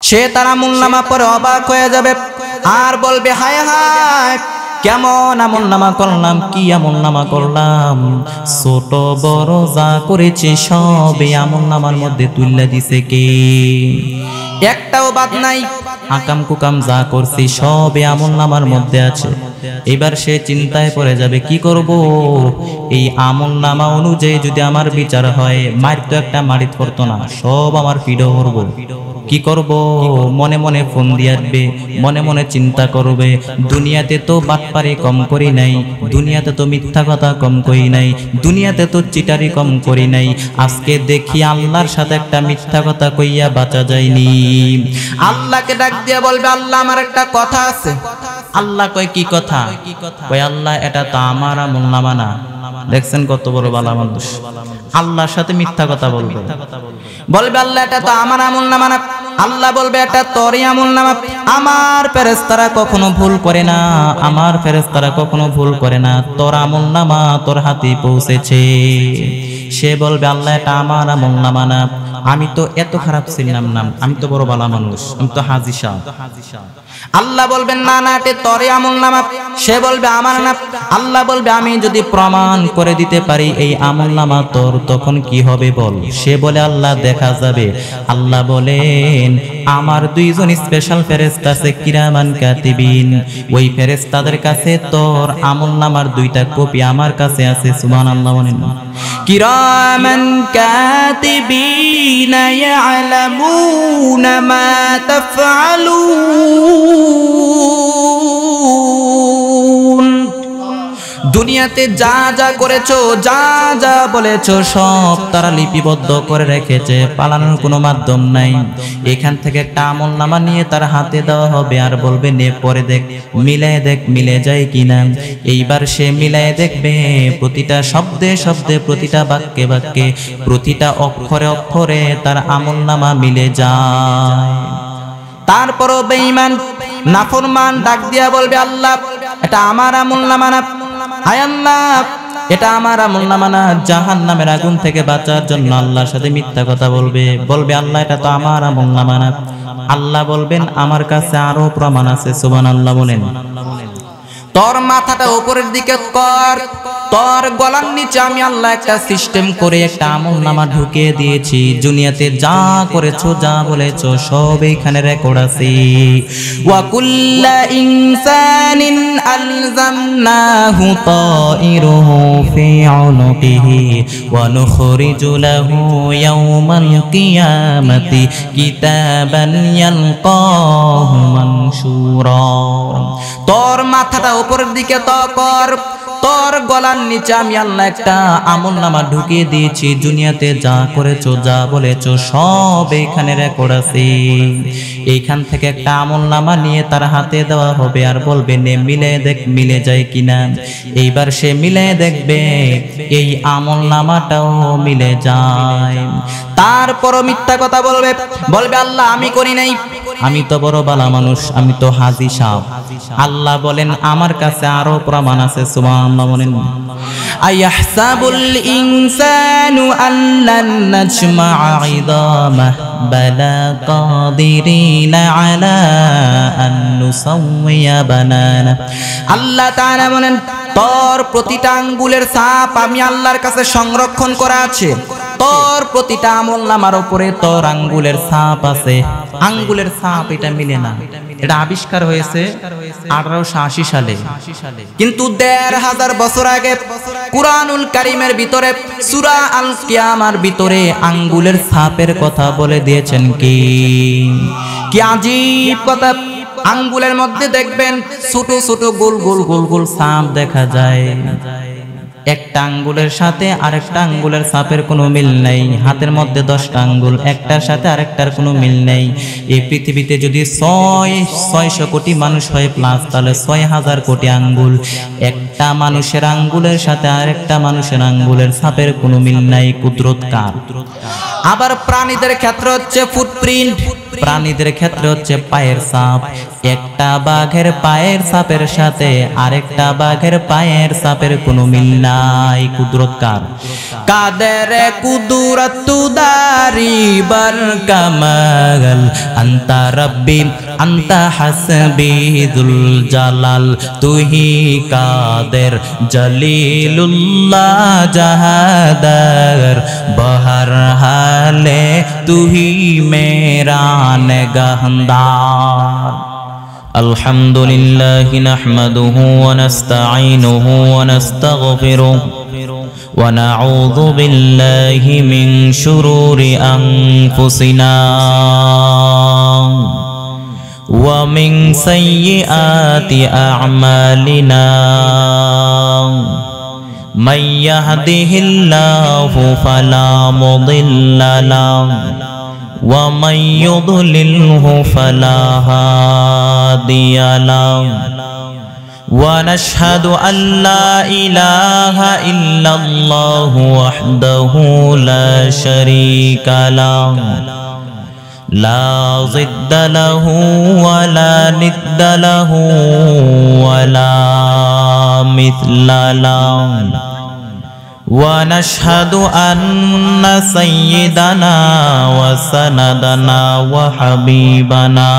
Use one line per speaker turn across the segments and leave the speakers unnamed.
সে তার আমলনামা পরে অবাক হয়ে যাবে আর বলবে হায় হায় কেমন আমলনামা করলাম, কি আমলনামা করলাম, ছোট বড় যা করেছি সব এই আমলনামার মধ্যে তুলে দিছে কে? একটাও বাদ নাই। আকাম কুকাম যা করছি সব এই আমলনামার মধ্যে আছে। এবার সে চিন্তায় পড়ে যাবে কি করব, এই আমলনামা অনুযায়ী যদি আমার বিচার হয়, মার তো একটা মারিত করতো না, সব আমার পিডো করবো। কি করব? মনে মনে ফোন দিয়াবে, মনে মনে চিন্তা করবে, দুনিয়াতে তো বাটপারি কম করি নাই, দুনিয়াতে তো মিথ্যা কথা কম করি নাই, দুনিয়াতে তো চিটারি কম করি নাই, আজকে দেখি আল্লাহর সাথে একটা মিথ্যা কথা কইয়া বাঁচা যায়নি। আল্লাহকে ডাক দিয়া বলবে আল্লাহ আমার একটা কথা আছে। আল্লাহ কয় কি কথা? কয় আল্লাহ এটা তো আমার আমলনামা না। দেখছেন কত বড় বালা মানুষ, আল্লাহর সাথে মিথ্যা কথা বলবে। বলবে আল্লাহ এটা তো আমার আমলনামা না। আল্লাহ বলবে এটা তোরই আমলনামা। আমার ফেরেশতারা কখনো ভুল করে না, আমার ফেরেশতারা কখনো ভুল করে না, তোর আমলনামা তোর হাতে পৌঁছেছে। সে বলবে আল্লাহ এটা আমার আমলনামা না, আমি তো এত খারাপ ছিলাম না, আমি তো বড় বালা মানুষ, আমি তো হাজী সাহেব। আল্লাহ বলবেন না না এটা তোরই আমলনামা। সে বলবে আমার না। আল্লাহ বলবে আমি যদি প্রমাণ করে দিতে পারি এই আমলনামা তোর, তখন কি হবে বল? সে বলে আল্লাহ দেখা যাবে। আল্লাহ বলেন আমার দুইজন স্পেশাল ফেরেশতা আছে কিরামান কাতিবিন, ওই ফেরেশতাদের কাছে তোর আমলনামার দুইটা কপি আমার কাছে আছে। সুবহানাল্লাহ বলেন। কিরামান কাতিবিন ইয়ালামুনা মা তাফআলুন। দুনিয়াতে যা যা করেছো, যা যা বলেছো সব তারা লিপিবদ্ধ করে রেখেছে, পালানোর কোনো মাধ্যম নাই। এখান থেকে একটা আমলনামা নিয়ে তার হাতে দেওয়া হবে আর বলবে নে পরে দেখ, মিলাই দেখ মিলে যায় কিনা। এইবার সে মিলাই দেখবে প্রতিটা শব্দে শব্দে, প্রতিটা বাক্যে বাক্যে, প্রতিটা অক্ষরে অক্ষরে তার আমলনামা মিলে যায়। তারপরও বেঈমান নাফরমান ডাক দিয়া বলবে আল্লাহ এটা আমার আমলনামা না। হায় আল্লাহ এটা আমার আমলনামা না। জাহান্নামের আগুন থেকে বাঁচার জন্য আল্লাহর সাথে মিথ্যা কথা বলবে। বলবে আল্লাহ এটা তো আমার আমলনামা না। আল্লাহ বলবেন আমার কাছে আরো প্রমাণ আছে। সুবহানাল্লাহ বলেন। তোর মাথাটা উপরের দিকে কর, তোর গলার নিচে আমি আল্লাহ একটা সিস্টেম করে একটা আমলনামা ঢুকিয়ে দিয়েছি। দুনিয়াতে যা করেছো, যা বলেছো সব এখানে রেকর্ড আছে। ওয়া কুল্লা ইনসানিন আলজামনাহু তাইরুহু ফি উনুকিহি ওয়া নুখরিজু লাহু ইয়াওমাল কিয়ামাতি কিতাবান ইয়ালকাহু মানশুরা। তোর মাথাটা উপরের দিকে কর, তোর গলার নিচে আমি আল্লাহ একটা আমলনামা ঢুকিয়ে দিয়েছি। দুনিয়াতে যা করেছো, যা বলেছো সব এখানে রেকর্ড আছে। এইখান থেকে একটা আমলনামা নিয়ে তার হাতে দেওয়া হবে আর বলবে নে মিলে দেখ মিলে যায় কিনা। এইবার সে মিলে দেখবে এই আমলনামাটাও মিলে যায়। তারপরও মিথ্যা কথা বলবে, বলবে আল্লাহ আমি করি নাই, আমি তো বড় বালা মানুষ, আমি তো হাজী সাহেব। আল্লাহ বলেন আমার কাছে আরো প্রমাণ আছে। সুবহানাল্লাহ বলেন। আয়াহসাবুল ইনসানু আল্লান নাজমা'a 'ইদামাহ বালা কাদিরিনা আলা আন নুসাওয়িয়া বানানা। আল্লাহ তাআলা বলেন তোর প্রতিটা আঙ্গুলের ছাপ আমি আল্লাহর কাছে সংরক্ষণ করা আছে। তোর প্রতিটা আমলনামার উপরে তোর আঙ্গুলের ছাপ আছে। আঙ্গুলের ছাপ এটা মিলে না, এটা আবিষ্কার হয়েছে 1880 সালে, কিন্তু 1500 বছর আগে কুরআনুল কারীমের ভিতরে সূরা আল কিয়ামার ভিতরে আঙ্গুলের ছাপের কথা বলে দিয়েছেন। কি আজীব কথা! আঙ্গুলের মধ্যে দেখবেন ছোট ছোট গোল গোল গোল গোল ছাপ দেখা যায়। একটা আঙ্গুলের সাথে আরেকটা আঙ্গুলের ছাপের কোনো মিল নাই। হাতের মধ্যে 10টা আঙ্গুল, একটার সাথে আরেকটার কোনো মিল নেই। এই পৃথিবীতে যদি 600 কোটি মানুষ হয় প্লাস, তাহলে 6000 কোটি আঙ্গুল। একটা মানুষের আঙ্গুলের সাথে আরেকটা মানুষের আঙ্গুলের ছাপের কোনো মিল নাই। কুদরত কার? আবার প্রাণীদের ক্ষেত্রে হচ্ছে ফুটপ্রিন্ট, প্রাণীদের ক্ষেত্রে হচ্ছে পায়ের ছাপ। একটা বাঘের পায়ের ছাপের সাথে আরেকটা বাঘের পায়ের ছাপের কোনো মিল নাই। কুদরত কার? কাদের কুদরত দারি বার কামাল আন্তা রব্বি আন্তা হাসবি দুল জালাল তুহি কাদের জলিলুল্লাহ জাহাদার বহর হালে তুহি মেরা নিগাহদার আলহামদুলিল্লাহি নাহমাদুহু ওয়া নাস্তাঈনুহু ওয়া নাস্তাগফিরুহু ونعوذ بالله من شرور أنفسنا ومن سيئات أعمالنا من يهده الله فلا مضل له ومن يضلله فلا هادي له ونشهد أن لا إله إلا الله وحده لا شريك له لا ضد له ولا ند له ولا مثل له ونشهد أن سيدنا وسندنا وحبيبنا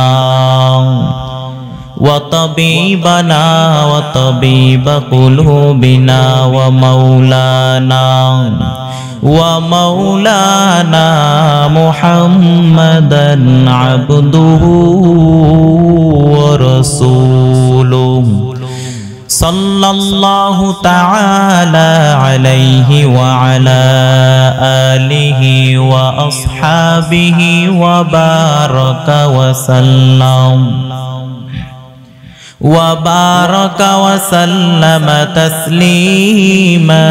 وطبيبنا وطبيب قلوبنا ومولانا محمدا عبده ورسوله صلى الله تعالى عليه وعلى آله وأصحابه وبارك وسلم تسليما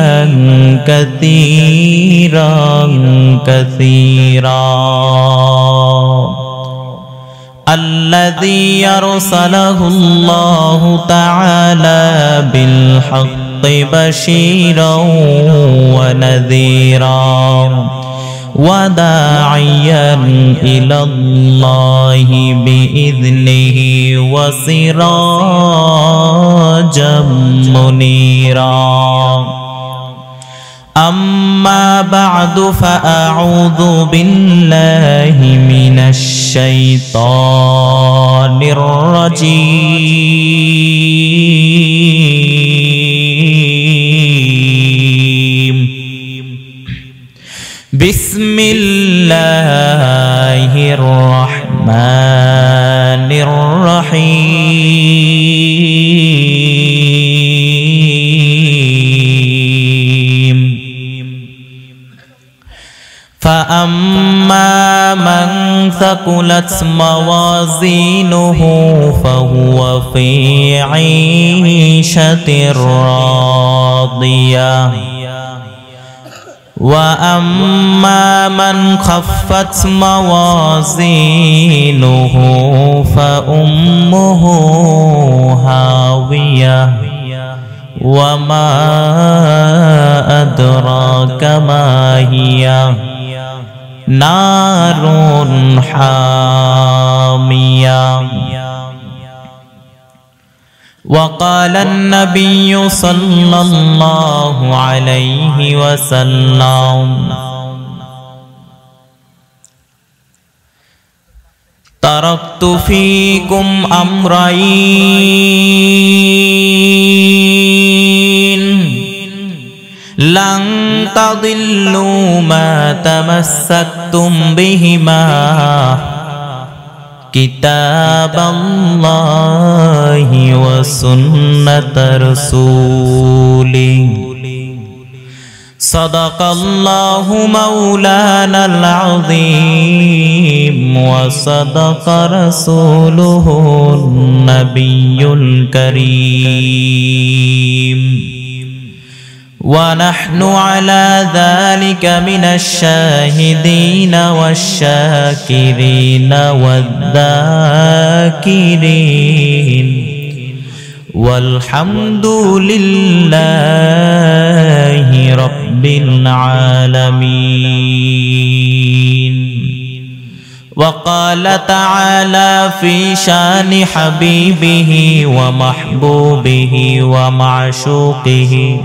كثيرا الذي يرسله الله تعالى بالحق بشيرا ونذيرا وداعيا إلى الله بإذنه وسراجا منيرا أما بعد فأعوذ بالله من الشيطان الرجيم بسم الله الرحمن الرحيم فأما من ثقلت موازينه فهو في عيشة راضية وأما من خفت موازينه فأمه هاوية وما أدراك ما هي نار حامية وقال النبي صلى الله عليه وسلم تركت فيكم أمرين لن تضلوا ما تمسكتم بهما كتاب الله وسنة رسوله صدق الله مولانا العظيم وصدق رسوله النبي الكريم ونحن على ذلك من الشاهدين والشاكرين والذاكرين والحمد لله رب العالمين وقال تعالى في شان حبيبه ومحبوبه ومعشوقه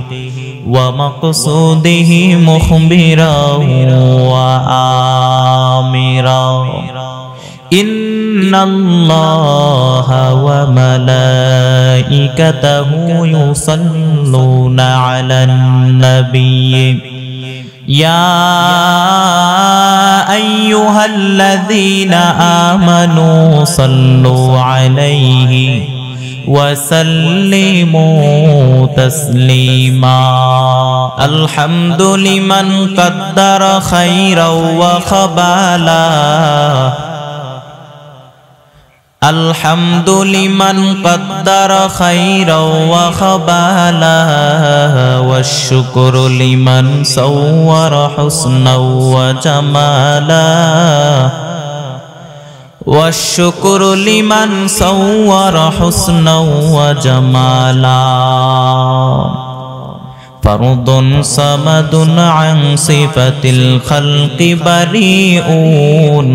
ومقصوده مخبرا وآمرا إن الله وملائكته يصلون على النبي يا أيها الذين آمنوا صلوا عليه وسلموا تسليما الحمد لمن قدر خيرا وخبالا الحمد لمن قدر خيرا وخبالا والشكر لمن صور حسنا وجمالا والشكر لمن صور حسنا وجمالا فرد صمد عن صفة الخلق بريئون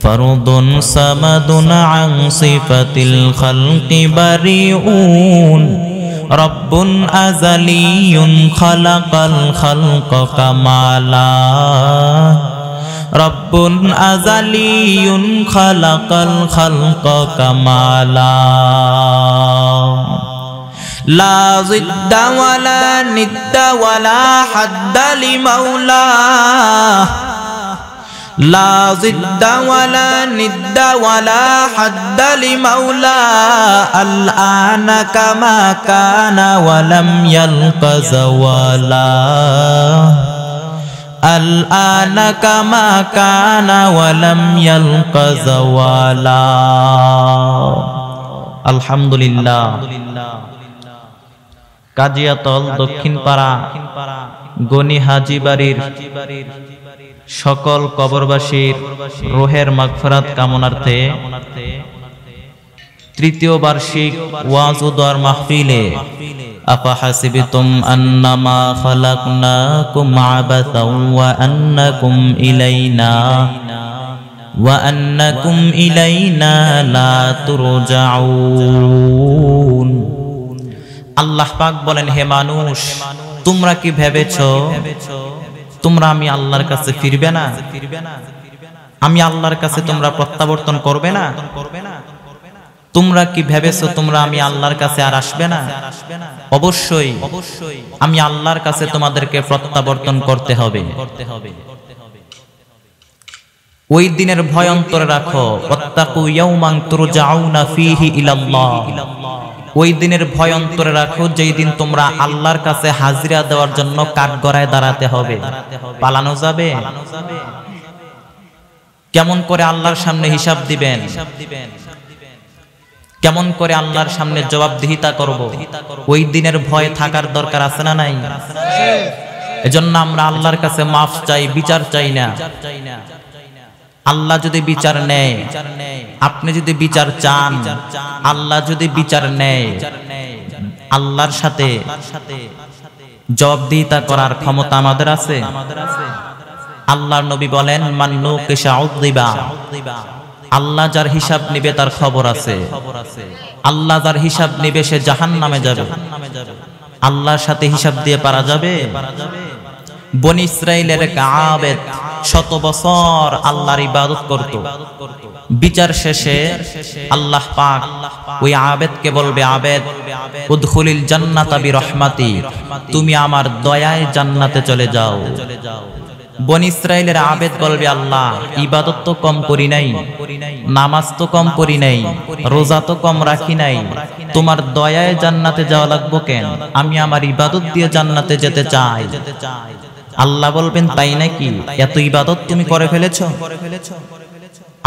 فرد صمد عن صفة الخلق بريئون رب أزلي خلق الخلق كمالا رب أزلي خلق الخلق كمالا لا ضد ولا ند ولا حد لمولاه لا ضد ولا ند ولا حد لمولى الآن كما كان ولم يلق زوالا الآن كما كان ولم يلق زوالا الحمد لله কাজিয়াতল দক্ষিণ পাড়া গনি হাজী বাড়ির সকল কবরবাসীর রূহের মাগফিরাত কামনার্থে তৃতীয় বার্ষিক ওয়াজ ও দোয়ার মাহফিলে আফাহাসিবতুম আন্নামা খালাকনাকুম আবাসাও ওয়া আন্নাকুম ইলাইনা লা তুরজাউন। আল্লাহ পাক বলেন, হে মানুষ, তোমরা কি ভেবেছো তোমরা আমি আল্লাহর কাছে ফিরবে না? আমি আল্লাহর কাছে তোমরা প্রত্যাবর্তন করবে না? তোমরা কি ভেবেছো তোমরা আমি আল্লাহর কাছে আর আসবে না? অবশ্যই আমি আল্লাহর কাছে তোমাদেরকে প্রত্যাবর্তন করতে হবে। ওই দিনের ভয় অন্তরে রাখো। ওয়াত্তাকু ইয়াওমান তুরজাউনা ফীহি ইলাল্লাহ। ওই দিনের ভয় অন্তরে রাখো, যেই দিন তোমরা আল্লাহর কাছে হাজিরা দেওয়ার জন্য কাঠগড়ায় দাঁড়াতে হবে। পালানো যাবে? কেমন করে আল্লাহর সামনে হিসাব দিবেন? কেমন করে আল্লাহর সামনে জবাবদিহিতা করব? ওই দিনের ভয় থাকার দরকার আছে না নাই? এজন্য আমরা আল্লাহর কাছে মাফ চাই, বিচার চাই না। আল্লাহ যদি বিচার নেয়, আপনি যদি বিচার চান, আল্লাহ যদি বিচার নেয়, আল্লাহর সাথে জবাবদিহিতা করার ক্ষমতা আমাদের আছে? আল্লাহর নবী বলেন, মান নুকিশা উযিবা। আল্লাহ যার হিসাব নিবে তার খবর আছে। আল্লাহ যার হিসাব নিবে সে জাহান্নামে যাবে। আল্লাহর সাথে হিসাব দিয়ে পারা যাবে? বনি ইসরাইলের এক আবেদ 100 বছর আল্লাহর ইবাদত করত। বিচার শেষে আল্লাহ পাক ওই আবেদকে বলবে, আবেদ উদখুলিল জান্নাতা বিরহমাতি, তুমি আমার দয়ায় জান্নাতে চলে যাও। বনি ইসরাইলের আবেদ বলবে, আল্লাহ ইবাদত তো কম করি নাই, নামাজ তো কম পড়ি নাই, রোজা তো কম রাখি নাই, তোমার দয়ায় জান্নাতে যাওয়া লাগবো কেন? আমি আমার ইবাদত দিয়ে জান্নাতে যেতে চাই। আল্লাহ বলবেন, তাই নাকি? এত ইবাদত তুমি করে ফেলেছো,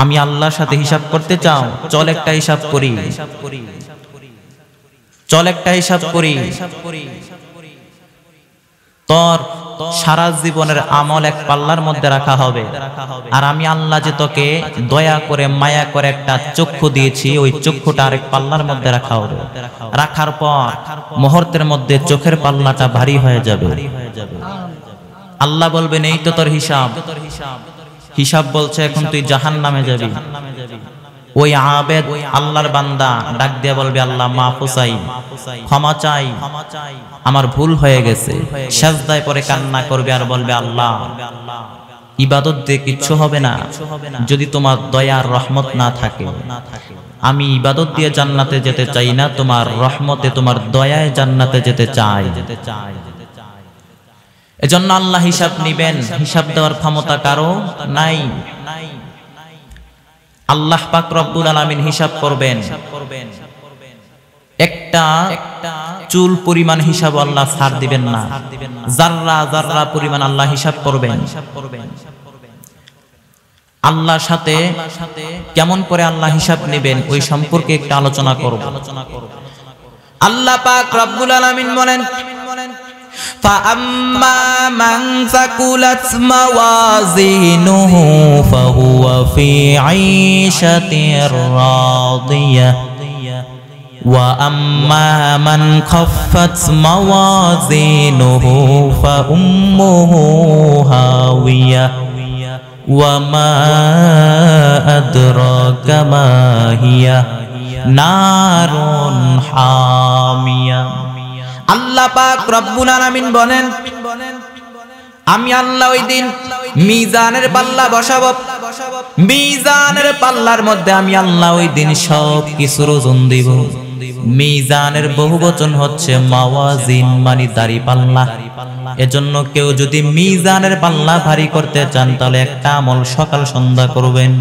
আমি আল্লাহর সাথে হিসাব করতে চাও? চল একটা হিসাব করি, চল একটা হিসাব করি। তোর সারা জীবনের আমল এক পাল্লার মধ্যে রাখা হবে, আর আমি আল্লাহ যে তোকে দয়া করে মায়া করে একটা চক্ষু দিয়েছি, ওই চক্ষুটা আরেক পাল্লার মধ্যে রাখা হবে। রাখার পর মুহূর্তের মধ্যে চোখের পাল্লাটা ভারী হয়ে যাবে। আল্লাহ বলবেন, এই তো তোর হিসাব। হিসাব বলছে এখন তুই জাহান্নামে যাবি। ওই আবেদ আল্লাহর বান্দা ডাক দিয়ে বলবে আল্লাহ মাফ চাই, ক্ষমা চাই, আমার ভুল হয়ে গেছে। সিজদায় পড়ে কান্না করবে আর বলবে আল্লাহ ইবাদত দিয়ে কিচ্ছু হবে না যদি তোমার দয়ার রহমত না থাকে। আমি ইবাদত দিয়ে জান্নাতে যেতে চাই না, তোমার রহমতে তোমার দয়ায় জান্নাতে যেতে চাই। এজন্য আল্লাহ হিসাব নিবেন, হিসাব দেওয়ার ক্ষমতা কারো নাই। আল্লাহ পাক রব্বুল আলামিন হিসাব করবেন। একটা চুল পরিমাণ হিসাব আল্লাহ ছাড় দিবেন না, জাররা জাররা পরিমাণ আল্লাহ হিসাব করবেন। আল্লাহর সাথে কেমন করে আল্লাহ হিসাব নেবেন ওই সম্পর্কে একটু আলোচনা করব। আল্লাহ পাক রব্বুল আলামিন বলেন فَأَمَّا مَنْ ثَقُلَتْ مَوَازِينُهُ فَهُوَ فِي عِيشَةٍ رَاضِيَةٍ وَأَمَّا مَنْ خَفَّتْ مَوَازِينُهُ فَأُمُّهُ هَاوِيَةٌ وَمَا أَدْرَاكَ مَا هِيَ نَارٌ حَامِيَةٌ। আল্লাহ পাক রব্বুল আলামিন বলেন আমি আল্লাহ ওই দিন মিজানের পাল্লা বসাবো, মিজানের পাল্লার মধ্যে আমি আল্লাহ ওই দিন সব কিছুর ওজন দিব। মিজানের বহুবচন হচ্ছে মাওয়াজিন, মানে দাড়ি পাল্লা। এজন্য কেউ যদি মিজানের পাল্লা ভারী করতে চান তাহলে একটা আমল সকাল সন্ধ্যা করবেন,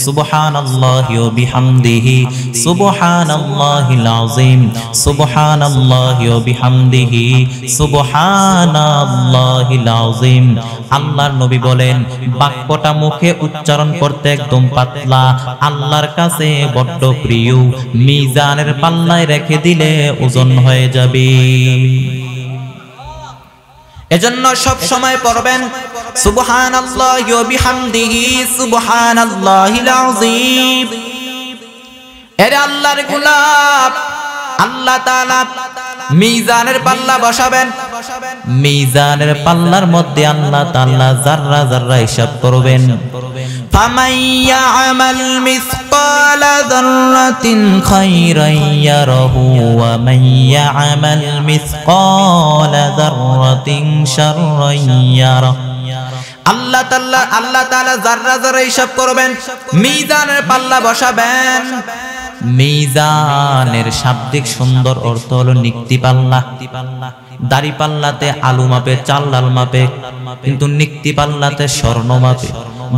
সুবহানাল্লাহি ওয়া বিহামদিহি সুবহানাল্লাহিল আযীম, সুবহানাল্লাহি ওয়া বিহামদিহি সুবহানাল্লাহিল আযীম। আল্লাহর নবী বলেন বাক্যটা মুখে উচ্চারণ করতে একদম পাতলা, আল্লাহর কাছে বড্ড প্রিয়। মিজানের পাল্লায় রেখে দিলে ওজন হয়ে যাবে। এজন্য সব সময় পড়বেন সুবহানাল্লাহি ওয়া বিহামদিহি সুবহানাল্লাহিল আযীম। এর আল্লাহর গোলাপ আল্লাহ তাআলা মিজানের পাল্লা বসাবেন, মিজানের পাল্লার মধ্যে আল্লাহ তাআলা যাররা যাররা হিসাব করবেন। ফামান ইয়ামাল মিসকালা যাররাতিন খায়রান ইয়ারাহু ওয়া মান ইয়ামাল মিসকালা যাররাতিন শাররান ইয়ারা। আল্লাহ তাআলা যাররা যাররা হিসাব করবেন, মিজানের পাল্লা বসাবেন। মিজানের শাব্দিক সুন্দর অর্থ হলো নিক্তি পাল্লা। দাড়ি পাল্লাতে আলু মাপে, চাল ডাল মাপে, কিন্তু নিক্তি পাল্লাতে স্বর্ণ মাপে।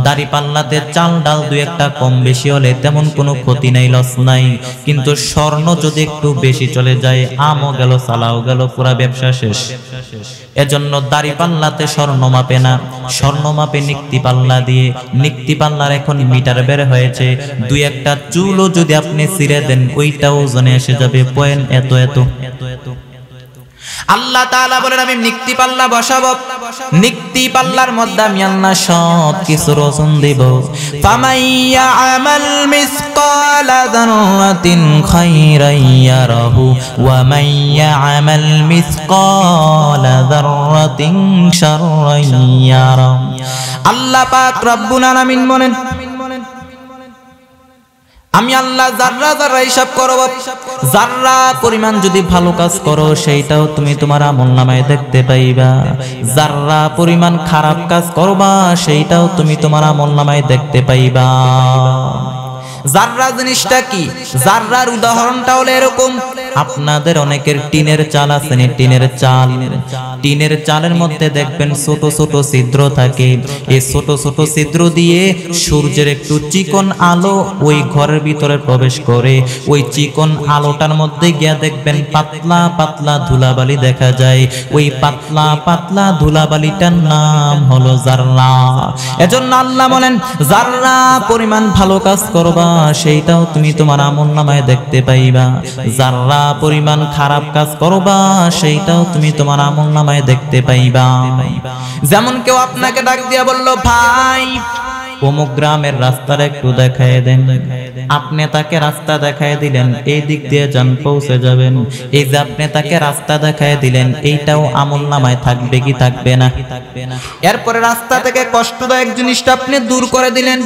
দাড়ি পাল্লাতে চাল ডাল দুই একটা কম বেশি হলে তেমন কোনো ক্ষতি নাই, লস নাই, কিন্তু স্বর্ণ যদি একটু বেশি চলে যায়, আমও গেল চালাও গেল, পুরা ব্যবসা শেষ। এজন্য দাড়ি পাল্লাতে স্বর্ণ মাপে না, স্বর্ণ মাপে নিক্তি পাল্লা দিয়ে। নিক্তি পাল্লার এখন মিটার বের হয়েছে, দুই একটা চুলও যদি আপনি ছিঁড়ে দেন ওইটাও ওজনে এসে যাবে পয়েন্ট এত এত। আল্লাহ তাআলা বলেন আমি নিক্তি পাল্লা বসাবো, নিক্তি পাল্লার মধ্যে আমি আল্লাহ সব কিছুর ওজন দেব। ফামান ইয়ামাল মিসকালা যাররাতিন খায়রান ইয়ারাহু ওয়া মান ইয়ামাল মিসকালা যাররাতিন শাররান ইয়ারা। আল্লাহ পাক রব্বুল আলামিন বলেন আমি আল্লাহ যাররা যাররা হিসাব করব। যাররা পরিমাণ যদি ভালো কাজ করো সেইটাও তুমি তোমার আমলনামায় দেখতে পাইবা, যাররা পরিমাণ খারাপ কাজ করবা সেইটাও তুমি তোমার আমলনামায় দেখতে পাইবা। জাররা জিনিসটা কি? জাররার উদাহরণটা হলো এরকম, আপনাদের অনেকের টিনের চাল আছে, টিনের চাল, টিনের চালের মধ্যে দেখবেন ছোট ছোট ছিদ্র থাকে। এই ছোট ছোট ছিদ্র দিয়ে সূর্যের একটু চিকন আলো ওই ঘরের ভিতরে প্রবেশ করে। ওই চিকন আলোটার মধ্যে গিয়া দেখবেন পাতলা পাতলা ধুলাবালি দেখা যায়। ওই পাতলা পাতলা ধুলাবালিটার নাম হলো জাররা। এজন্য আল্লাহ বলেন জাররা পরিমাণ ভালো কাজ করবা সেইটাও তুমি তোমার আমলনামায় দেখতে পাইবা, যাররা পরিমাণ খারাপ কাজ করবা সেইটাও তুমি তোমার আমলনামায় দেখতে পাইবা। যেমন কেউ আপনাকে ডাক দিয়া বলল ভাই অমুক গ্রামের রাস্তাটা একটু দেখায় দেন। আপনি তাকে রাস্তা দেখায় দিলেন, এই দিক দিয়ে যান পৌঁছে যাবেন। এই যে আপনি তাকে রাস্তা দেখায় দিলেন, এইটাও আমলনামায় থাকবে কি থাকবে না? এরপরে রাস্তা থেকে কষ্টদায়ক জিনিসটা আপনি দূর করে দিলেন,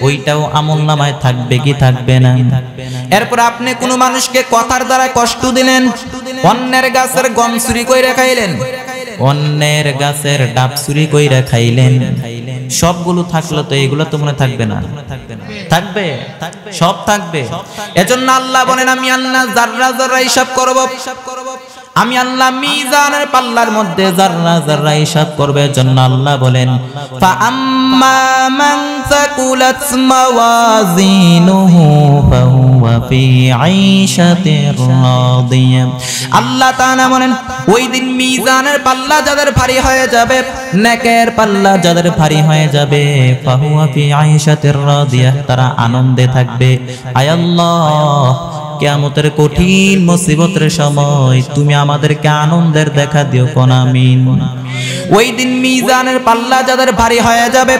ওইটাও আমলনামায় থাকবে কি থাকবে না? এরপর আপনি কোনো মানুষকে কথার দ্বারা কষ্ট দিলেন, অন্যের গাছের গম চুরি কইরা খাইলেন, অন্যের গাছের ডাব চুরি কইরা খাইলেন, সবগুলো থাকলো তো এগুলো তো মনে থাকবে না? থাকবে, সব থাকবে। এজন্য আল্লাহ বলেন আমি আল্লাহ যাররা যাররা হিসাব করব, আমি আল্লাহ মিজানের পাল্লার মধ্যে যাররা যাররা হিসাব করবে। এজন্য আল্লাহ বলেন ফা আম্মা মান সাকুলাত মাওয়াজিনুহু ফাহুয়া ফি আইশাতির রাদিয়া। আল্লাহ তাআলা বলেন ওই দিন মিজানের পাল্লা যাদের ভারী হয়ে যাবে, নেকের পাল্লা যাদের ভারী হয়ে যাবে, ফাহুয়া ফি আইশাতির রাদিয়া, তারা আনন্দে থাকবে। আয় আল্লাহ, কিয়ামতের কঠিন মুসিবতের সময় তুমি আমাদেরকে আনন্দের দেখা দিও কোন আমিন। ওই দিন মিজানের পাল্লা যাদের ভারী হয়ে যাবে,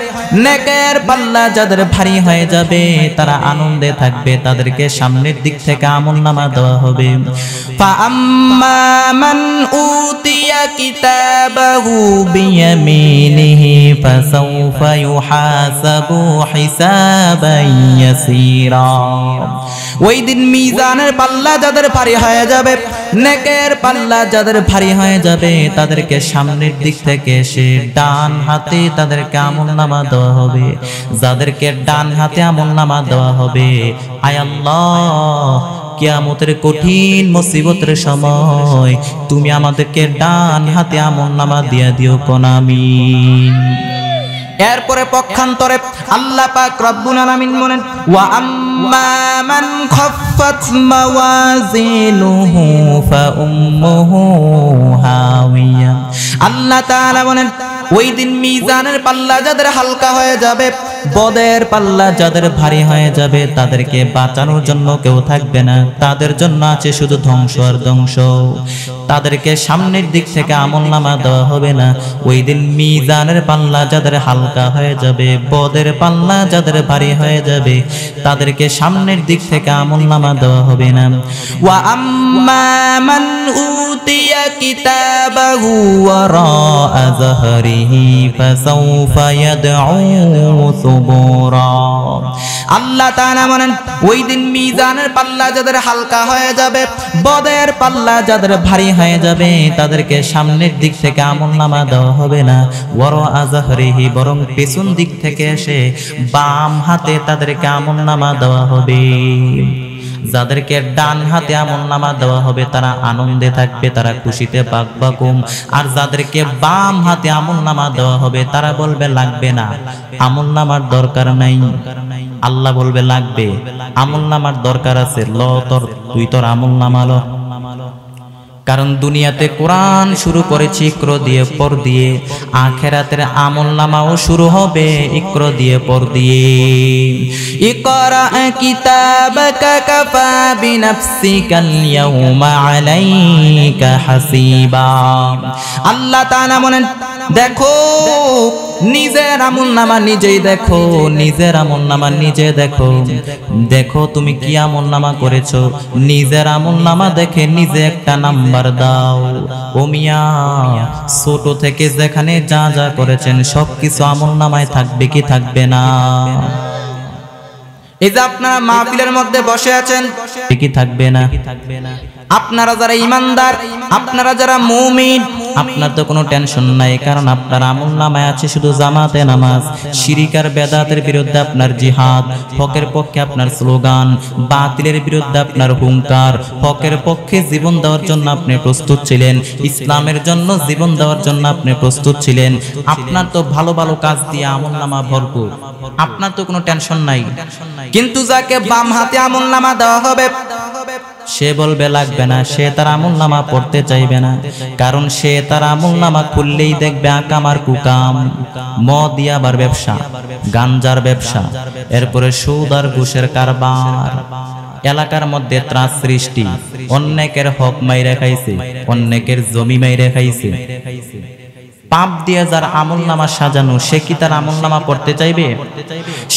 নেকের পাল্লা যাদের ভারী হয়ে যাবে, তারা আনন্দে থাকবে, তাদেরকে সামনের দিক থেকে আমলনামা দেওয়া হবে। ফা আম্মা মান উতিয়া কিতাবাহু বিয়ামিনিহি ফাসাউফা ইউহাসাবু হিসাবান ইয়াসীরা। ওই দিন মিজানের পাল্লা যাদের ভারী হয়ে যাবে, নেকের পাল্লা যাদের ভারী হয়ে যাবে, তাদেরকে সামনের দিক থেকে সে ডান হাতে তাদেরকে আমলনামা দেওয়া হবে। যাদেরকে ডান হাতে আমলনামা দেওয়া হবে, আয় আল্লাহ, কিয়ামতের কঠিন মুসিবতের সময় তুমি আমাদেরকে ডান হাতে আমলনামা দিয়া দিও কোন আমিন। এরপরে পক্ষান্তরে আল্লাহ পাক রব্বুল আলামিন বলেন ওয়া আম্মা মান খাফফাত মাওয়াজিনুহু ফা উম্মুহু হাওিয়া। আল্লাহ তাআলা বলেন ওই দিন মিজানের পাল্লা যাদের হালকা হয়ে যাবে, বদের পাল্লা যাদের ভারী হয়ে যাবে, তাদেরকে বাঁচানোর জন্য কেউ থাকবে না, তাদের জন্য আছে শুধু ধ্বংস আর ধ্বংস। তাদেরকে সামনের দিক থেকে আমলনামা দেওয়া হবে না। ওই দিন মিজানের পাল্লা যাদের হালকা হয়ে যাবে, বদের পাল্লা যাদের ভারী হয়ে যাবে, তাদেরকে সামনের দিক থেকে আমলনামা দেওয়া হবে না। ওয়া আম্মা মান উতিয়া কিতাবাহু ওয়ারা যাহরিহি ফাসাউফা ইয়াদউ সুবুরা। আল্লাহ তাআলা বলেন ওই দিন মিজানের পাল্লা যাদের হালকা হয়ে যাবে, বদের পাল্লা যাদের ভারী হয়ে যাবে, তাদেরকে সামনের দিক থেকে আমলনামা দেওয়া হবে না। ওয়ারা যাহরিহি, বরং পেছন দিক থেকে এসে বাম হাতে তাদেরকে আমলনামা দেওয়া হবে। যাদেরকে ডান হাতে আমলনামা দেওয়া হবে তারা আনন্দে থাকবে, তারা খুশিতে বাকবাকুম। আর যাদেরকে বাম হাতে আমলনামা দেওয়া হবে তারা বলবে লাগবে না, আমলনামার দরকার নাই। আল্লাহ বলবে লাগবে, আমলনামার দরকার আছে, ল তোর তুই তোর আমলনামা ল। কারণ দুনিয়াতে কোরআন শুরু করেছি ইকরা দিয়ে পর দিয়ে, আখিরাতের আমলনামাও শুরু হবে ইকরা দিয়ে পর দিয়ে। ইকরা কিতাবাকা কাফা বিনাফসিকাল ইয়াউমা আলাইকা হাসিবা। আল্লাহ তাআলা বলেন দেখো নিজের আমলনামা নিজেই দেখো, নিজের আমলনামা নিজে দেখো। দেখো তুমি কি আমলনামা করেছো, নিজের আমলনামা দেখে নিজে একটা নাম্বার দাও। ও মিয়া, ছোট থেকে যেখানে যা যা করেছেন সবকিছু আমলনামায় থাকবে কি থাকবে না? এই যে আপনারা মাহফিলের মধ্যে বসে আছেন, কি থাকবে না? আপনারা যারা ইমানদার, আপনারা যারা মুমিন, আপনার তো কোনো টেনশন নাই, কারণ আপনার আমলনামায় আছে শুধু জামাতে নামাজ, শিরিক আর বেদাতের বিরুদ্ধে আপনার জিহাদ, হকের পক্ষে আপনার স্লোগান, বাতিলের বিরুদ্ধে আপনার হুঙ্কার, হকের পক্ষে জীবন দেওয়ার জন্য আপনি প্রস্তুত ছিলেন, ইসলামের জন্য জীবন দেওয়ার জন্য আপনি প্রস্তুত ছিলেন। আপনার তো ভালো ভালো কাজ দিয়ে আমলনামা ভরপুর, আপনার তো কোনো টেনশন নাই। কিন্তু যাকে বাম হাতে আমলনামা দেওয়া হবে সে বলবে লাগবে না, সে তার আমলনামা পড়তে চাইবে না, কারণ সে তার আমলনামা খুললেই দেখবে আকাম আর কুকাম, মদ ইয়াবার ব্যবসা, গাঞ্জার ব্যবসা, এরপরে সুদ আর ঘুষের কারবার, এলাকার মধ্যে ত্রাস সৃষ্টি, অন্যেকের হক মাইরে খাইছে, অন্যেকের জমি মাইরে খাইছে। পাপ দিয়ে যার আমলনামা সাজানো, সে কি তার আমলনামা পড়তে চাইবে?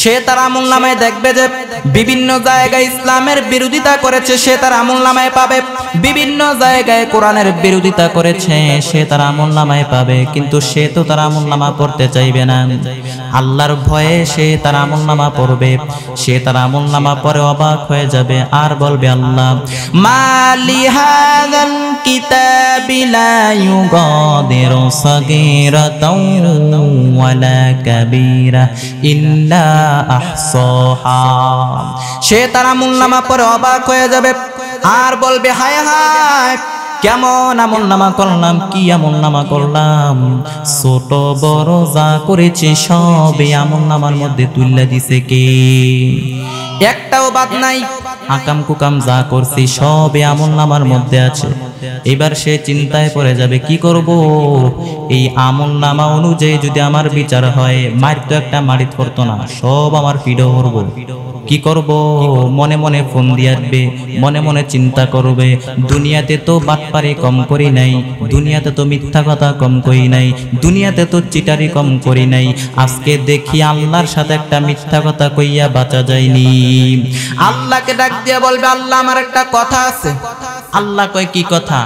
সে তার আমলনামায় দেখবে যে বিভিন্ন জায়গায় ইসলামের বিরোধিতা করেছে, সে তার আমলনামায় পাবে। বিভিন্ন জায়গায় কোরআনের বিরোধিতা করেছে, সে তার আমলনামায় পাবে। কিন্তু সে তো তার আমলনামা পড়তে চাইবে না। আল্লাহর ভয়ে সে তার আমলনামা পড়বে। সে তার আমলনামা পড়ে অবাক হয়ে যাবে আর বলবে, আল্লাহ মালি হাযাল কিতাবি লা ইউগাদিরু সাগীরাতাও ওয়ালা কাবীরা ইল্লা আহসাহা। সে তার আমলনামা পড়ে অবাক হয়ে যাবে আর বলবে, হায় হায়, কেমন আমলনামা করলাম, কি আমলনামা করলাম, ছোট বড় যা করেছি সব এই আমলনামার মধ্যে তুলে দিছে কে? একটাও বাদ নাই। আকাম কুকাম যা করছি সব এই আমলনামার মধ্যে আছে। এবার সে চিন্তায় পড়ে যাবে, কি করব? এই আমলনামা অনুযায়ী যদি আমার বিচার হয়, মার তো একটা মারিত করতো না, সব আমার পিডো করব। কি করব? মনে মনে ফোন দিয়ে আসবে, মনে মনে চিন্তা করবে, দুনিয়াতে তো বাটপারি কম করি নাই, দুনিয়াতে তো মিথ্যা কথা কম করি নাই, দুনিয়াতে তো চিটারি কম করি নাই, আজকে দেখি আল্লাহর সাথে একটা মিথ্যা কথা কইয়া বাঁচা যায়নি। আল্লাহকে ডাক দিয়ে বলবে, আল্লাহ আমার একটা কথা আছে। আল্লাহ কয়, কি কথা?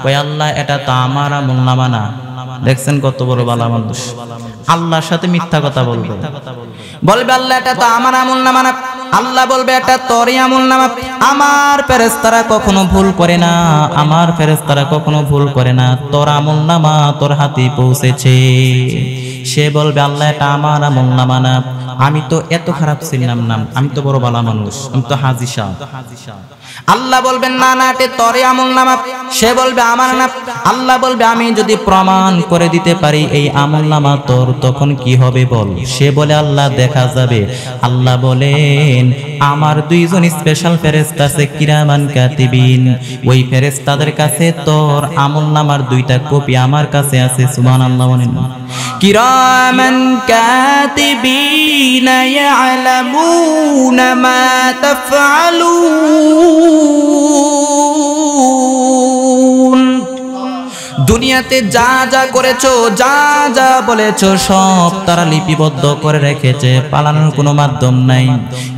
কয়, আল্লাহ এটা তো আমার আমলনামা না। দেখছেন কত বড় বালা মানুষ, আল্লাহর সাথে মিথ্যা কথা বলবে। বলবে, আল্লাহ এটা তো আমার আমলনামা না। আল্লাহ বলবে, এটা তোরই আমলনামা। আমার ফেরেশতারা কখনো ভুল করে না, আমার ফেরেশতারা কখনো ভুল করে না, তোর আমলনামা তোর হাতে পৌঁছেছে। সে বলবে, আল্লাহ এটা আমার আমলনামা না, আমি তো এত খারাপ ছিলাম না, আমি তো বড় বালা মানুষ, আমি তো হাজী সাহেব। আল্লাহ বলবেন, না না, এটা তোরই আমলনামা। সে বলবে, আমার না। আল্লাহ বলবে, আমি যদি প্রমাণ করে দিতে পারি এই আমলনামা তোর, তখন কি হবে বল? সে বলে, আল্লাহ দেখা যাবে। আল্লাহ বলেন, আমার দুইজন স্পেশাল ফেরেশতা আছে, কিরামান কাতিবিন, ওই ফেরেশতাদের কাছে তোর আমলনামার দুইটা কপি আমার কাছে আছে। সুবহানাল্লাহ বলেন। কিরামান কাতিবিন ইয়ালামুনা মা তাফআলুন। দুনিয়াতে যা যা করেছো, যা যা বলেছো সব তারা লিপিবদ্ধ করে রেখেছে, পালানোর কোনো মাধ্যম নাই।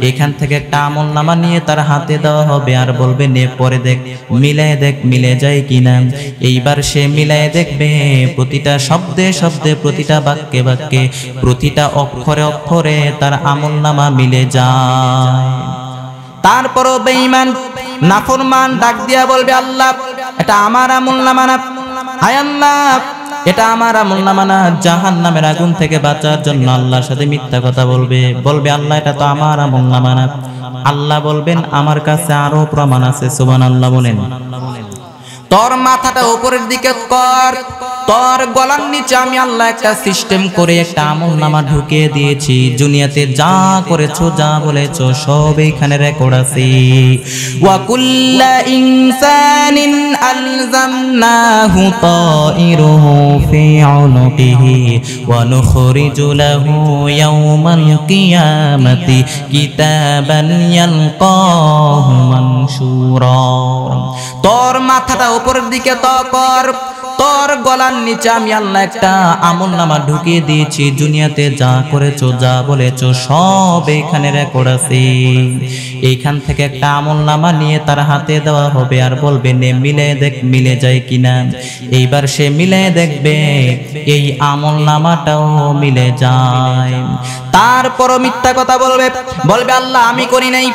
এখান থেকে একটা আমলনামা নিয়ে তার হাতে দেওয়া হবে আর বলবে, নে পরে দেখ, মিলাই দেখ মিলে যায় কিনা। এইবার সে মিলাই দেখবে, প্রতিটা শব্দে শব্দে, প্রতিটা বাক্যে বাক্যে, প্রতিটা অক্ষরে অক্ষরে তার আমলনামা মিলে যায়। তারপরও বেঈমান নাফরমান ডাক দিয়া বলবে, আল্লাহ এটা আমার আমলনামা না। হায় আল্লাহ, এটা আমার আমলনামা না। জাহান্নামের আগুন থেকে বাঁচার জন্য আল্লাহর সাথে মিথ্যা কথা বলবে, বলবে, আল্লাহ এটা তো আমার আমলনামা না। আল্লাহ বলবেন, আমার কাছে আরো প্রমাণ আছে। সুবহানাল্লাহ বলেন। তোর মাথাটা উপরের দিকে কর, তোর গলার নিচে আমি আল্লাহ একটা সিস্টেম করে একটা আমলনামা ঢুকিয়ে দিয়েছি। দুনিয়াতে যা করেছো, যা বলেছো সব এখানে রেকর্ড আছে। ওয়া কুল্লা ইনসানিন আলজামনাহু তাইরুহু ফি উনুকিহি ওয়া নুখরিজু লাহু ইয়াওমাল কিয়ামাতি কিতাবান ইয়ালকাহু মানশুরা। তোর মাথাটা উপরের দিকে কর, তোর গলার নিচে আমি আল্লাহ একটা আমলনামা ঢুকিয়ে দিয়েছি। দুনিয়াতে যা করেছো, যা বলেছো সব এখানে রেকর্ড আছে। এইখান থেকে একটা আমলনামা নিয়ে তার হাতে দেওয়া হবে আর বলবে, নে মিলে দেখ মিলে যায় কিনা। এইবার সে মিলে দেখবে, এই আমলনামাটাও মিলে যায়। তারপরও মিথ্যা কথা বলবে, বলবে, আল্লাহ আমি করি নাই,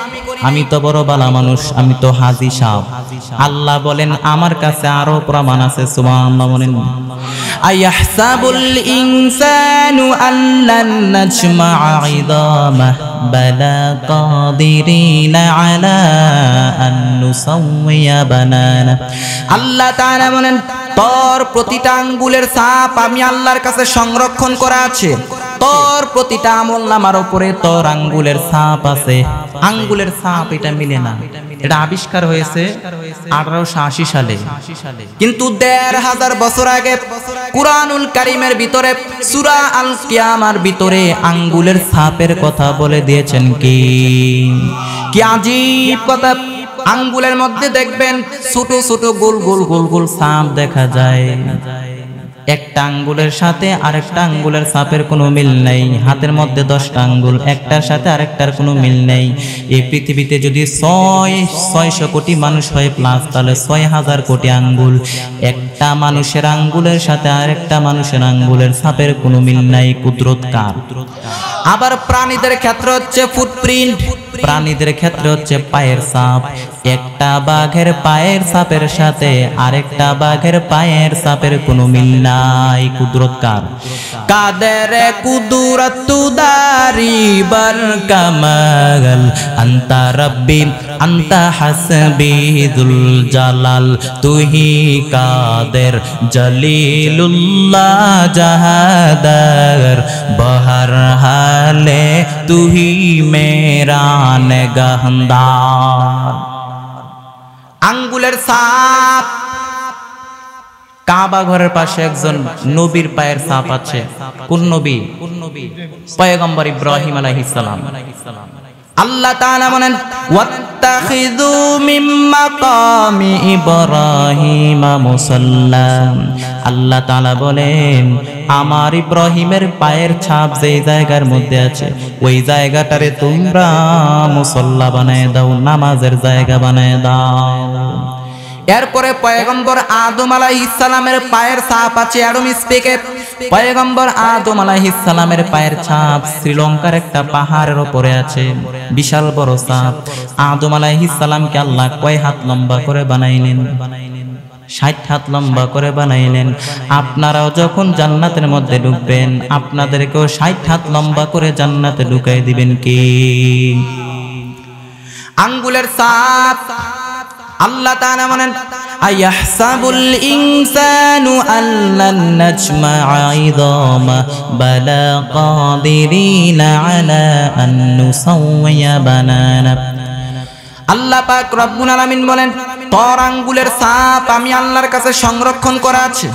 আমি তো বড় বালা মানুষ, আমি তো হাজী সাহেব। আল্লাহ বলেন, আমার কাছে আরো প্রমাণ আছে। সুবহানাল্লাহ বলেন। আয়াহসাবুল ইনসানু আল্লান নাজমা'a 'ইদামাহ বালা কাদিরিনা আলা আন নুসাওয়িয়া বানানা। আল্লাহ তাআলা বলেন, তোর প্রতিটা আঙ্গুলের ছাপ আমি আল্লাহর কাছে সংরক্ষণ করা আছে। তোর প্রতিটা আমলনামার উপরে তোর আঙ্গুলের ছাপ আছে। আঙ্গুলের ছাপ এটা মিলে না, এটা আবিষ্কার হয়েছে 1880 সালে। কিন্তু 1500 বছর আগে কুরআনুল কারীমের ভিতরে সূরা আল কিয়ামার ভিতরে আঙ্গুলের ছাপের কথা বলে দিয়েছেন। কি আজীব কথা! আঙ্গুলের মধ্যে দেখবেন ছোট ছোট গোল গোল গোল গোল ছাপ দেখা যায়। একটা আঙ্গুলের সাথে আরেকটা আঙ্গুলের ছাপের কোনো মিল নাই। হাতের মধ্যে 10টা আঙ্গুল, একটার সাথে আরেকটার কোনো মিল নেই। এই পৃথিবীতে যদি 600 কোটি মানুষ হয় প্লাস, তাহলে 6000 কোটি আঙ্গুল। একটা মানুষের আঙ্গুলের সাথে আরেকটা মানুষের আঙ্গুলের ছাপের কোনো মিল নাই। কুদরত কার? আবার প্রাণীদের ক্ষেত্রে হচ্ছে ফুটপ্রিন্ট, প্রাণীদের ক্ষেত্রে হচ্ছে পায়ের ছাপ। একটা বাঘের পায়ের ছাপের সাথে আরেকটা বাঘের পায়ের ছাপের কোনো মিল নাই। কুদরত কার? কাদের কুদরত দারি বার কামাল, আনতা রব্বি আনতা হাসবি দুল জালাল, তুহি কাদের জলিলুল্লাহ জাহাদার, বহর হালে তুহি মেরা নেগাহদার। আঙ্গুলের ছাপ। কাবা ঘরের পাশে একজন নবীর পায়ের ছাপ আছে। কোন নবী? পয়গম্বর ইব্রাহিম আলাইহিস সালাম। আল্লাহ তাআলা বলেন ওয়াত্তাখিযু মিন মাকামি ইব্রাহিম মুসাল্লা। আল্লাহ তাআলা বলেন আমার ইব্রাহিমের পায়ের ছাপ যেই জায়গার মধ্যে আছে ওই জায়গাটারে তোমরা মুসাল্লা বানায় দাও, নামাজের জায়গা বানায় দাও। এরপরে পয়গম্বর আদম আলাইহিস সালামের পায়ের ছাপ আছে অ্যাডম স্পিকে। পয়গম্বর আদম আলাইহিস সালামের পায়ের ছাপ শ্রীলঙ্কার একটা পাহাড়ের উপরে আছে, বিশাল বড় ছাপ। আদম আলাইহিস সালামকে আল্লাহ কয় হাত লম্বা করে বানাইলেন? 60 হাত লম্বা করে বানাইলেন। আপনারাও যখন জান্নাতের মধ্যে ঢুকবেন আপনাদেরকেও 60 হাত লম্বা করে জান্নাতে ঢুকাই দিবেন কি? আঙ্গুলের ছাপ। আল্লাহ তাআলা বলেন আয়াহসাবুল ইনসানু আল্লান নাজমা'a ইযামা বালা কাদিরিনা আলা আন নুসাওয়িয়া বানানা। আল্লাহ পাক রব্বুল আলামিন বলেন তোর আঙ্গুলের ছাপ আমি আল্লাহর কাছে সংরক্ষণ করা আছে।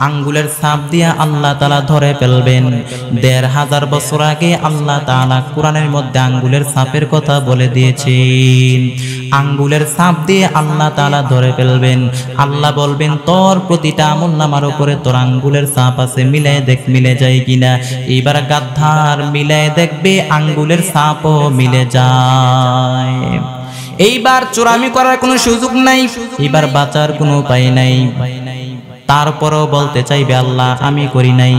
আঙ্গুলের ছাপ দিয়ে আল্লাহ তাআলা ধরে ফেলবেন। 1500 বছর আগে আল্লাহ তাআলা কোরআনের মধ্যে আঙ্গুলের ছাপের কথা বলে দিয়েছেন। আঙ্গুলের ছাপ দিয়ে আল্লাহ তাআলা ধরে ফেলবেন। আল্লাহ বলবেন তোর প্রতিটা আমলনামার উপরে তোর আঙ্গুলের ছাপ আছে, মিলাই দেখ মিলে যায় কিনা। এবার গাদ্দার মিলাই দেখবে আঙ্গুলের ছাপও মিলে যায়। এইবার চোরামি করার কোনো সুযোগ নাই, এবার বাঁচার কোনো উপায় নাই। তারপরও বলতে চাইবে আল্লাহ আমি করি নাই,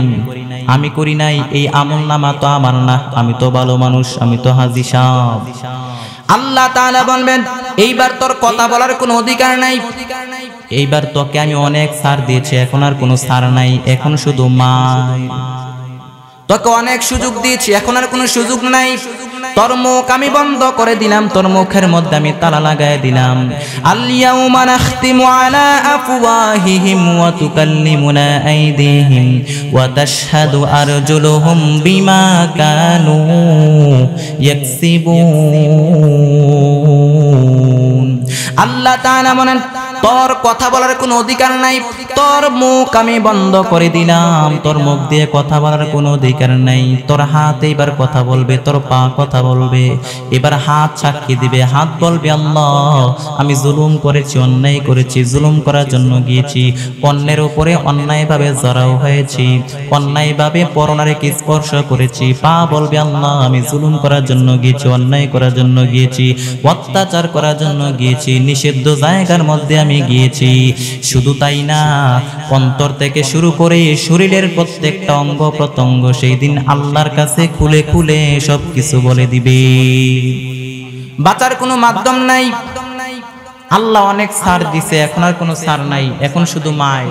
আমি করি নাই, এই আমলনামা তো আমার না, আমি তো ভালো মানুষ, আমি তো হাজী সাহেব। আল্লাহ তাআলা বলবেন এইবার তোর কথা বলার কোনো অধিকার নাই, এইবার তোকে আমি অনেক ছাড় দিয়েছি, এখন আর কোনো ছাড় নাই, এখন শুধু মাই। তোকে অনেক সুযোগ দিয়েছি, এখন আর কোনো সুযোগ নাই। তোর মুখ আমি বন্ধ করে দিলাম, তোর মুখের মধ্যে আমি তালা লাগায় দিলাম। আল-ইয়াউমা নাখতিমু আলা আফওয়াহিহিম ওয়া তুকাল্লিমুনা আইদিহিম ওয়া তাশহাদু আরজুলুহুম বিমা কানু ইয়াকসিবুন। আল্লাহ তাআলা বলেন তোর কথা বলার কোনো অধিকার নাই, তোর মুখ আমি বন্ধ করে দিলাম, তোর মুখ দিয়ে কথা বলার কোনো অধিকার নাই। তোর হাত এবার কথা বলবে, তোর পা কথা বলবে। এবার হাত সাক্ষী দিবে, হাত বলবে আল্লাহ আমি জুলুম করেছি, অন্যায় করেছি, জুলুম করার জন্য গিয়েছি, অন্যের উপরে অন্যায়ভাবে জড়াও হয়েছি, অন্যায়ভাবে পরনারীকে স্পর্শ করেছি। পা বলবে আল্লাহ আমি জুলুম করার জন্য গিয়েছি, অন্যায় করার জন্য গিয়েছি, অত্যাচার করার জন্য গিয়েছি, নিষিদ্ধ জায়গার মধ্যে আমি গিয়েছি। শুধু তাই না, অন্তর থেকে শুরু করে শরীরের প্রত্যেকটা অঙ্গ প্রত্যঙ্গ সেই দিন আল্লাহর কাছে খুলে খুলে সবকিছু বলে দিবে। বাঁচার কোনো মাধ্যম নাই। আল্লাহ অনেক ছাড় দিছে, এখন আর কোনো ছাড় নাই, এখন শুধু মায়।